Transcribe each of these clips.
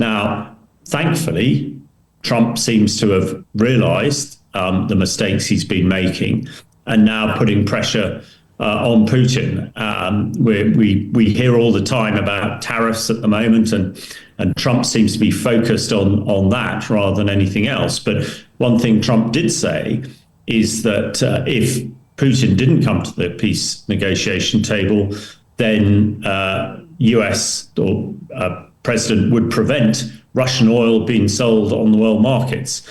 Now, thankfully, Trump seems to have realized the mistakes he's been making and now putting pressure on Putin. We hear all the time about tariffs at the moment, and Trump seems to be focused on that rather than anything else. But one thing Trump did say is that if Putin didn't come to the peace negotiation table, then US or president would prevent Russian oil being sold on the world markets,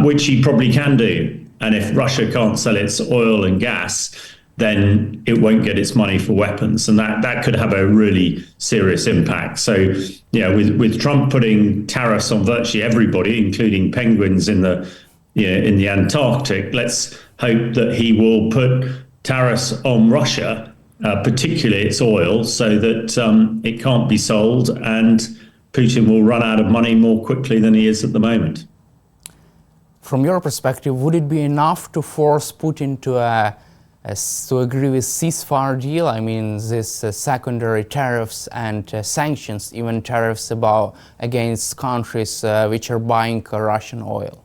which he probably can do. And if Russia can't sell its oil and gas, then it won't get its money for weapons, and that could have a really serious impact. So, with Trump putting tariffs on virtually everybody, including penguins in the Antarctic, let's hope that he will put tariffs on Russia, particularly its oil, so that it can't be sold, and Putin will run out of money more quickly than he is at the moment. From your perspective, would it be enough to force Putin to agree with ceasefire deal? I mean, this secondary tariffs and sanctions, even tariffs against countries which are buying Russian oil?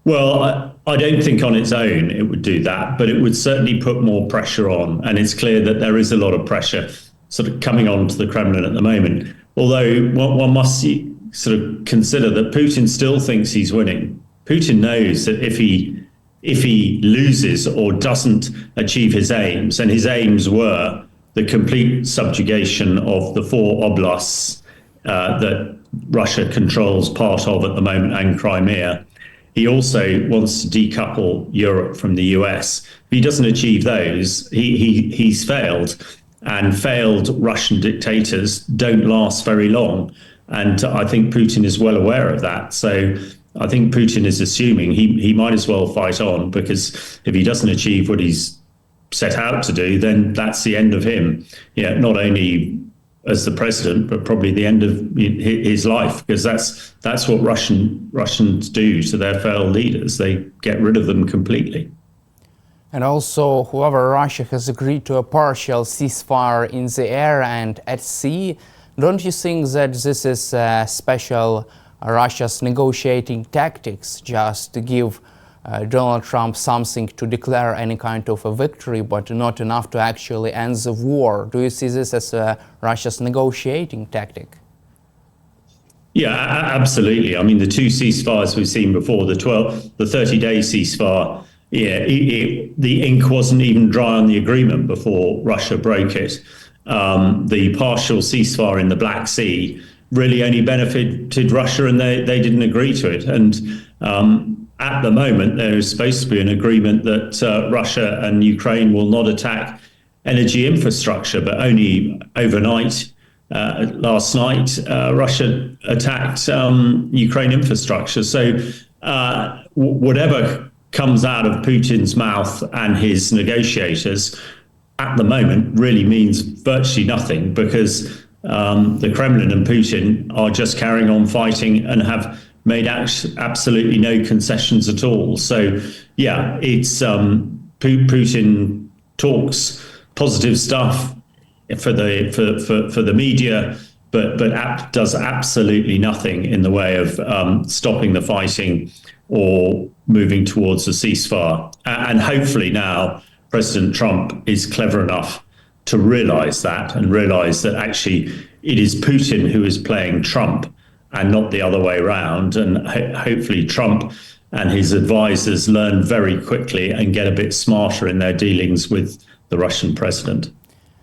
Well, I don't think on its own it would do that, but it would certainly put more pressure on. And it's clear that there is a lot of pressure sort of coming on to the Kremlin at the moment. Although one must sort of consider that Putin still thinks he's winning. Putin knows that if he loses or doesn't achieve his aims, and his aims were the complete subjugation of the 4 oblasts that Russia controls part of at the moment and Crimea, he also wants to decouple Europe from the US. If he doesn't achieve those, he's failed, and failed Russian dictators don't last very long. And I think Putin is well aware of that. So I think Putin is assuming he might as well fight on, because if he doesn't achieve what he's set out to do, then that's the end of him. Not only as the president, but probably the end of his life, because that's what Russians do to their failed leaders. They get rid of them completely. And also, whoever Russia has agreed to a partial ceasefire in the air and at sea, don't you think that this is special Russia's negotiating tactics, just to give Donald Trump something to declare any kind of a victory, but not enough to actually end the war? Do you see this as Russia's negotiating tactic? Yeah, absolutely. I mean, the 2 ceasefires we've seen before, the 30-day ceasefire, the ink wasn't even dry on the agreement before Russia broke it. The partial ceasefire in the Black Sea really only benefited Russia, and they didn't agree to it. And at the moment, there is supposed to be an agreement that Russia and Ukraine will not attack energy infrastructure, but only overnight, last night, Russia attacked Ukraine infrastructure. So whatever comes out of Putin's mouth and his negotiators at the moment really means virtually nothing, because the Kremlin and Putin are just carrying on fighting and have made absolutely no concessions at all. So, yeah, it's Putin talks positive stuff for the media, but does absolutely nothing in the way of stopping the fighting or moving towards a ceasefire. And hopefully now President Trump is clever enough to realize that, and realize that actually it is Putin who is playing Trump and not the other way around. And hopefully Trump and his advisors learn very quickly and get a bit smarter in their dealings with the Russian president.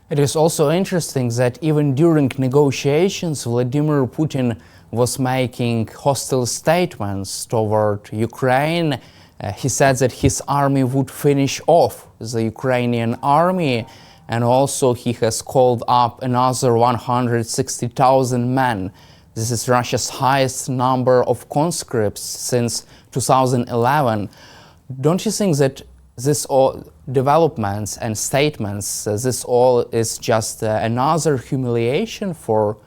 It is also interesting that even during negotiations, Vladimir Putin was making hostile statements toward Ukraine. He said that his army would finish off the Ukrainian army, and also he has called up another 160,000 men. This is Russia's highest number of conscripts since 2011. Don't you think that this all developments and statements, this all is just another humiliation for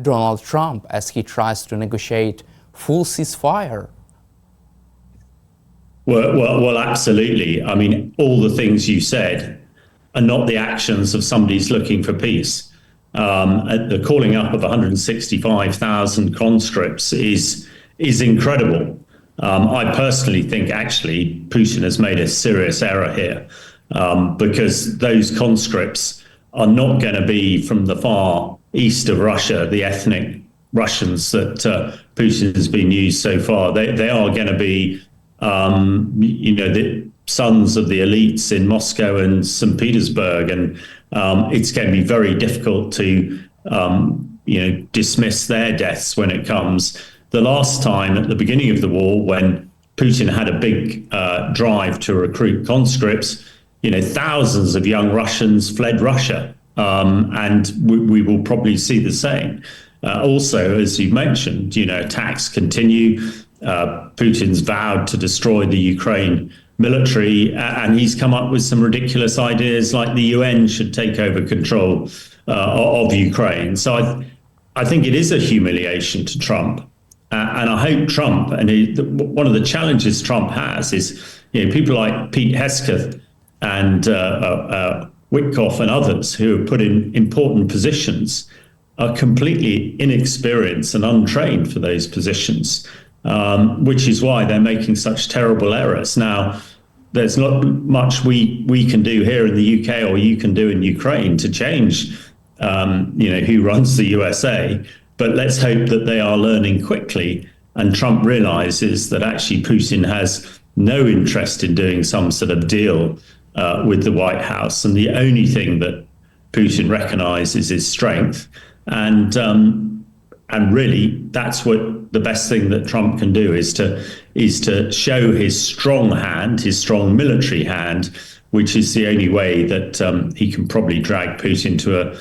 Donald Trump as he tries to negotiate full ceasefire? Well, absolutely. I mean, all the things you said are not the actions of somebody who's looking for peace. the calling up of 165,000 conscripts is incredible. I personally think actually Putin has made a serious error here, because those conscripts are not going to be from the far east of Russia, the ethnic Russians that Putin has been used so far. They are going to be, the sons of the elites in Moscow and St. Petersburg, and it's going to be very difficult to, dismiss their deaths when it comes. The last time at the beginning of the war, when Putin had a big drive to recruit conscripts, thousands of young Russians fled Russia, and we will probably see the same. Also, as you mentioned, attacks continue. Putin's vowed to destroy the Ukraine military, and he's come up with some ridiculous ideas like the UN should take over control of Ukraine. So I think it is a humiliation to Trump. And I hope Trump, and one of the challenges Trump has is, people like Pete Hegseth and Witkoff and others who are put in important positions are completely inexperienced and untrained for those positions, which is why they're making such terrible errors. Now, there's not much we can do here in the UK or you can do in Ukraine to change, who runs the USA. But let's hope that they are learning quickly, and Trump realizes that actually Putin has no interest in doing some sort of deal with the White House, and the only thing that Putin recognizes is strength, and really that's what the best thing that Trump can do is to show his strong hand, his strong military hand, which is the only way that he can probably drag Putin to a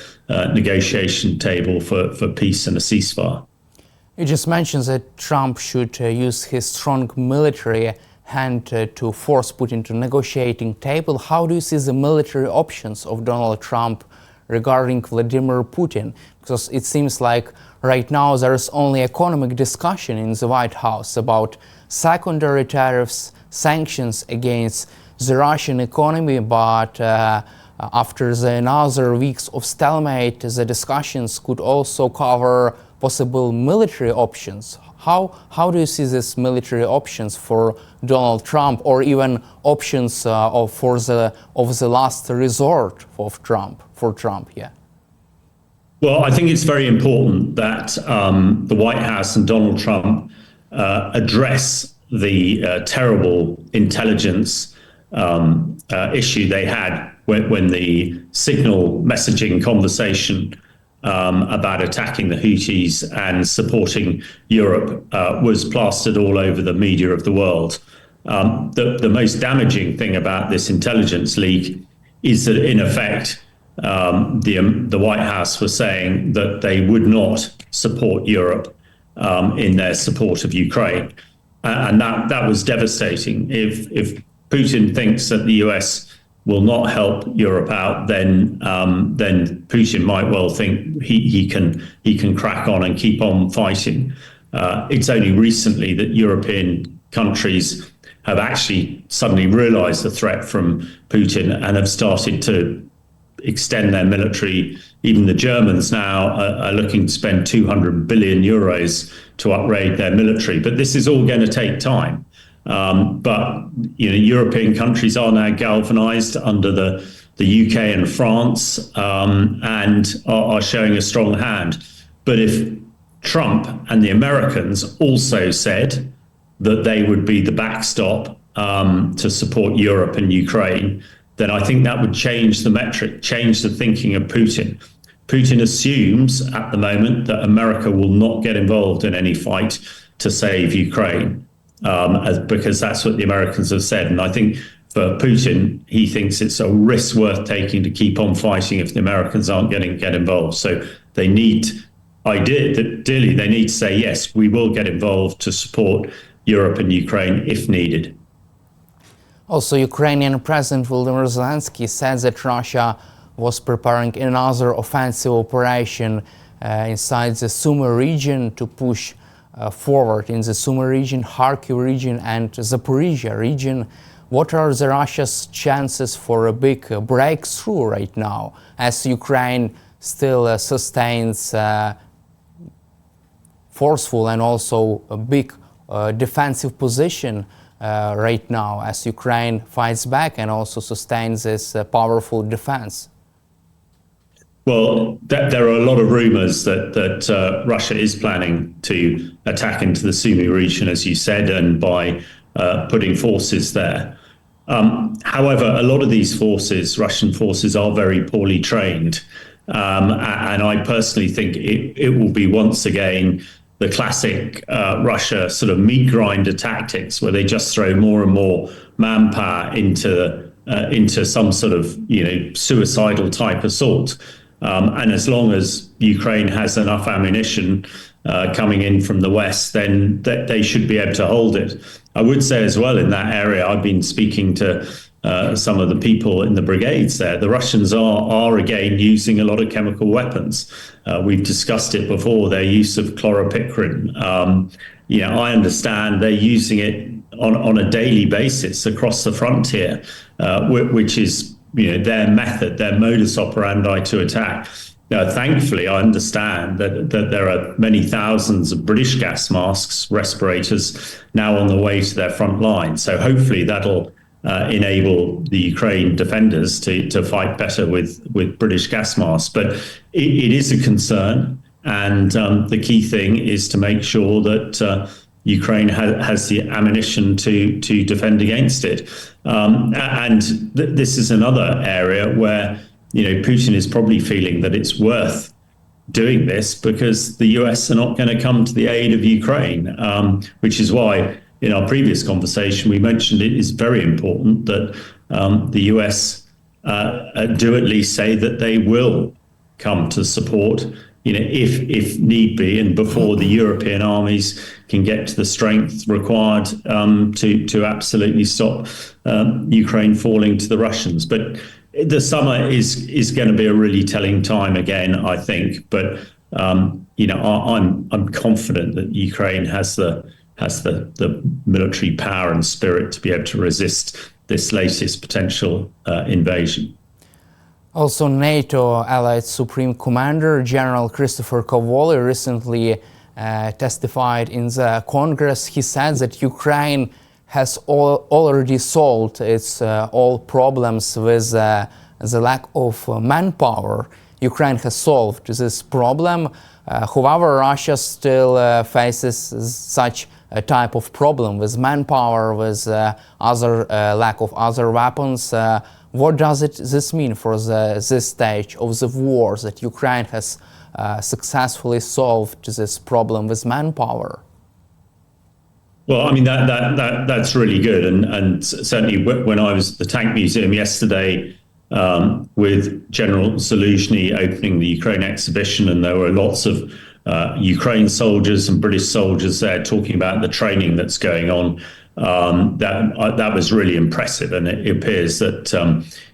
negotiation table for peace and a ceasefire. You just mentioned that Trump should use his strong military hand to force Putin to negotiating table. How do you see the military options of Donald Trump regarding Vladimir Putin? Because it seems like right now there is only economic discussion in the White House about secondary tariffs, sanctions against the Russian economy, but after the another weeks of stalemate, the discussions could also cover possible military options. How do you see these military options for Donald Trump, or even options of the last resort of Trump? Yeah. Well, I think it's very important that the White House and Donald Trump address the terrible intelligence issue they had when the signal messaging conversation about attacking the Houthis and supporting Europe was plastered all over the media of the world. The most damaging thing about this intelligence leak is that, in effect, the White House was saying that they would not support Europe in their support of Ukraine, and that was devastating. If Putin thinks that the US will not help Europe out, then Putin might well think he can crack on and keep on fighting. It's only recently that European countries have actually suddenly realized the threat from Putin and have started to extend their military. Even the Germans now are looking to spend 200 billion euros to upgrade their military. But this is all going to take time. But European countries are now galvanized under the UK and France, and are showing a strong hand. But if Trump and the Americans also said that they would be the backstop to support Europe and Ukraine, then I think that would change the metric, change the thinking of Putin. Putin assumes at the moment that America will not get involved in any fight to save Ukraine, because that's what the Americans have said. And I think for Putin, he thinks it's a risk worth taking to keep on fighting if the Americans aren't going to get involved. So they need, ideally, they need to say, yes, we will get involved to support Europe and Ukraine if needed. Also, Ukrainian President Volodymyr Zelensky said that Russia was preparing another offensive operation inside the Sumy region to push forward in the Sumy region, Kharkiv region and Zaporizhia region. What are the Russia's chances for a big breakthrough right now, as Ukraine still sustains forceful and also a big defensive position right now as Ukraine fights back and also sustains this powerful defense? Well, there are a lot of rumors that Russia is planning to attack into the Sumy region, as you said, and by putting forces there. However, a lot of these forces, Russian forces, are very poorly trained. And I personally think it will be once again the classic Russia sort of meat grinder tactics, where they just throw more and more manpower into some sort of suicidal type assault. And as long as Ukraine has enough ammunition coming in from the West, then they should be able to hold it. I would say as well, in that area, I've been speaking to some of the people in the brigades there. The Russians are again using a lot of chemical weapons. We've discussed it before, their use of chloropicrin. I understand they're using it on a daily basis across the frontier, which is their method, their modus operandi to attack. Thankfully, I understand that there are many thousands of British gas masks, respirators, now on the way to their front line. So hopefully that'll enable the Ukraine defenders to fight better with British gas masks. But it is a concern, and the key thing is to make sure that Ukraine has the ammunition to defend against it. And this is another area where Putin is probably feeling that it's worth doing this because the US are not going to come to the aid of Ukraine, which is why in our previous conversation we mentioned it is very important that the US do at least say that they will come to support, if need be, and before the European armies can get to the strength required to absolutely stop Ukraine falling to the Russians. But the summer is going to be a really telling time again, I think. But I'm confident that Ukraine has the military power and spirit to be able to resist this latest potential invasion. Also, NATO Allied Supreme Commander General Christopher Cavoli recently testified in the Congress. He said that Ukraine has already solved its all problems with the lack of manpower. Ukraine has solved this problem. However, Russia still faces such a type of problem with manpower, with other lack of other weapons. What does this mean for this stage of the war, that Ukraine has successfully solved this problem with manpower? Well, I mean, that's really good. And certainly when I was at the Tank Museum yesterday with General Zelensky opening the Ukraine exhibition, and there were lots of Ukraine soldiers and British soldiers there talking about the training that's going on, that was really impressive. And it appears that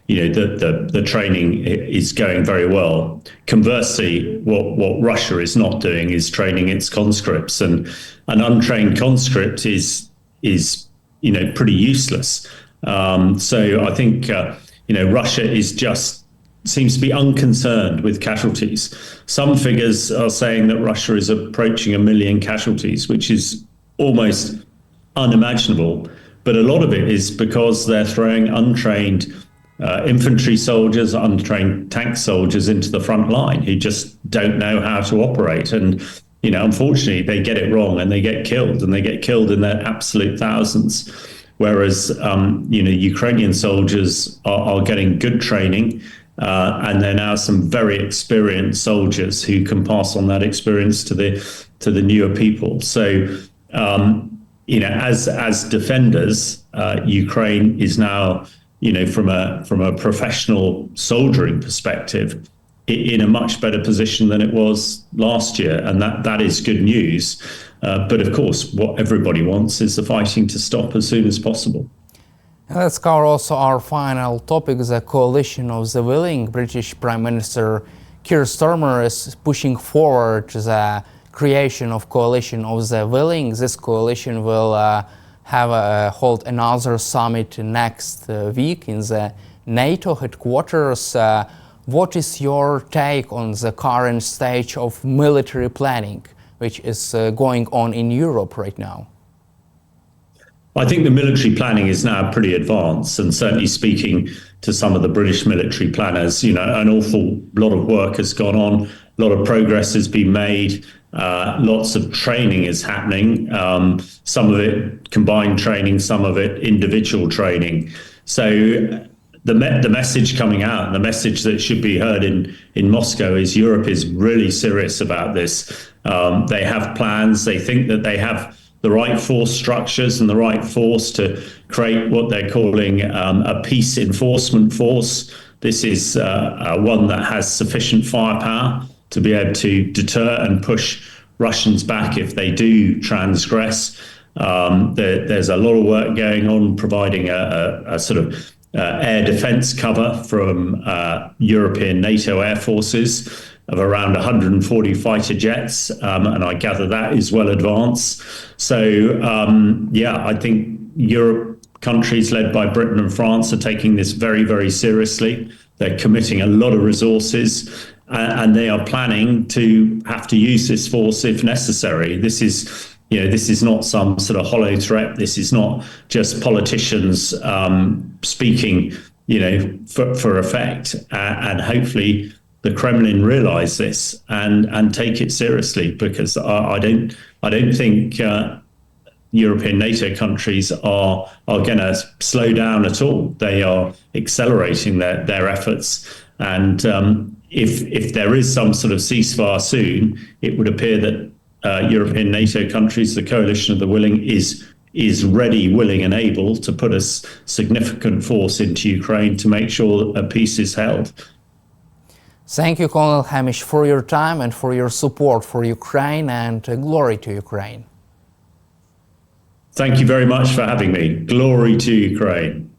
the training is going very well. Conversely, what Russia is not doing is training its conscripts, and an untrained conscript is pretty useless. So I think Russia seems to be unconcerned with casualties. Some figures are saying that Russia is approaching 1 million casualties, which is almost unimaginable. But a lot of it is because they're throwing untrained infantry soldiers, untrained tank soldiers into the front line who just don't know how to operate. And, unfortunately, they get it wrong and they get killed, and they get killed in their absolute thousands. Whereas, Ukrainian soldiers are getting good training, and there are now some very experienced soldiers who can pass on that experience to the newer people. So, as defenders, Ukraine is now, from a professional soldiering perspective, in a much better position than it was last year, and that is good news. But of course, what everybody wants is the fighting to stop as soon as possible. Let's cover also our final topic, the coalition of the willing. British Prime Minister Keir Starmer is pushing forward the creation of coalition of the willing. This coalition will hold another summit next week in the NATO headquarters. What is your take on the current stage of military planning, which is going on in Europe right now? I think the military planning is now pretty advanced, and certainly speaking to some of the British military planners, an awful lot of work has gone on, a lot of progress has been made, lots of training is happening, some of it combined training, some of it individual training. So the message coming out, and the message that should be heard in Moscow is Europe is really serious about this. They have plans, they think that they have the right force structures and the right force to create what they're calling a peace enforcement force. This is one that has sufficient firepower to be able to deter and push Russians back if they do transgress. There's a lot of work going on providing a sort of air defense cover from European NATO air forces of around 140 fighter jets, and I gather that is well advanced. So, I think Europe countries led by Britain and France are taking this very, very seriously. They're committing a lot of resources, and they are planning to have to use this force if necessary. This is not some sort of hollow threat. This is not just politicians speaking, for effect, and hopefully the Kremlin realise this and take it seriously, because I don't think European NATO countries are going to slow down at all. They are accelerating their efforts, and if there is some sort of ceasefire soon, it would appear that European NATO countries, the coalition of the willing, is ready, willing, and able to put a significant force into Ukraine to make sure a peace is held. Thank you, Colonel Hamish, for your time and for your support for Ukraine, and glory to Ukraine. Thank you very much for having me. Glory to Ukraine.